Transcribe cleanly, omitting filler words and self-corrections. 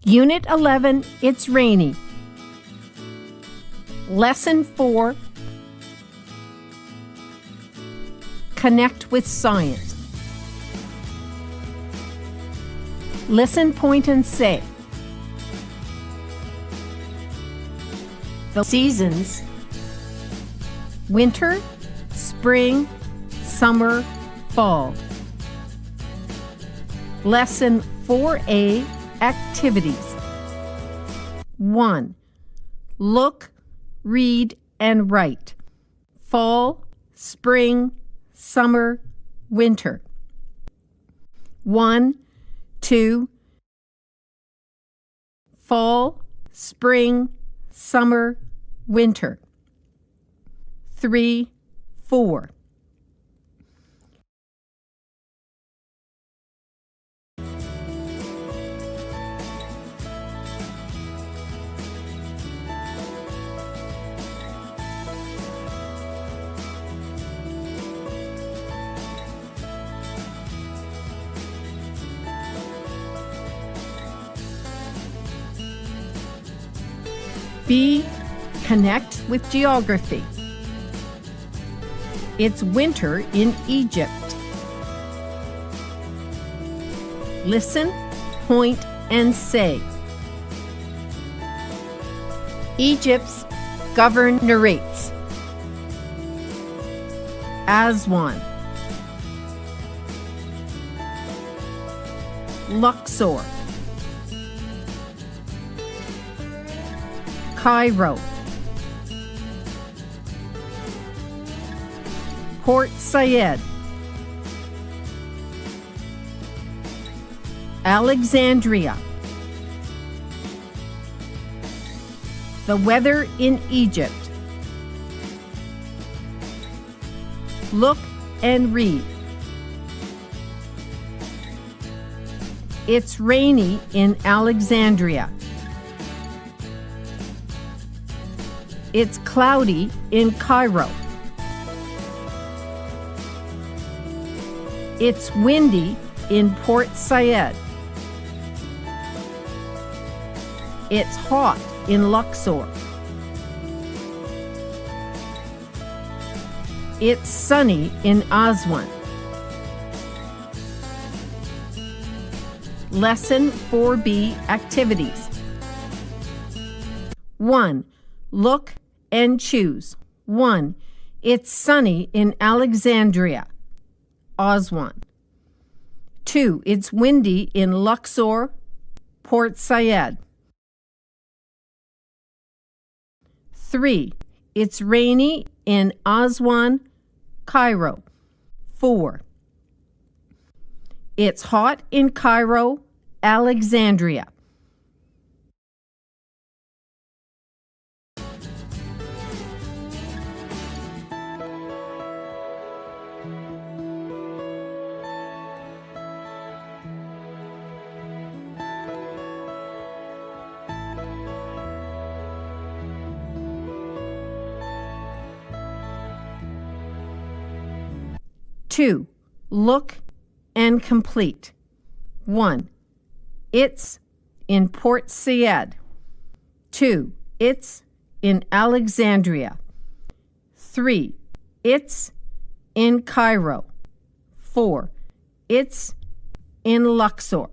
Unit 11, It's Rainy. Lesson 4, Connect with Science. Listen, point, and say. The seasons: winter, spring, summer, fall. Lesson 4A, Activities. 1. Look, read, and write. Fall, spring, summer, winter. 1, 2. Fall, spring, summer, winter. 3, 4. B. Connect with geography. It's winter in Egypt. Listen, point, and say. Egypt's governorates. Aswan, Luxor, Cairo, Port Said, Alexandria. The weather in Egypt. Look and read. It's rainy in Alexandria. It's cloudy in Cairo. It's windy in Port Said. It's hot in Luxor. It's sunny in Aswan. Lesson 4B, Activities. 1. Look and choose. 1. It's sunny in Alexandria, Aswan. 2. It's windy in Luxor, Port Said. 3. It's rainy in Aswan, Cairo. 4. It's hot in Cairo, Alexandria. Two, look and complete. 1. It's in Port Said. 2. It's in Alexandria. 3. It's in Cairo. 4. It's in Luxor.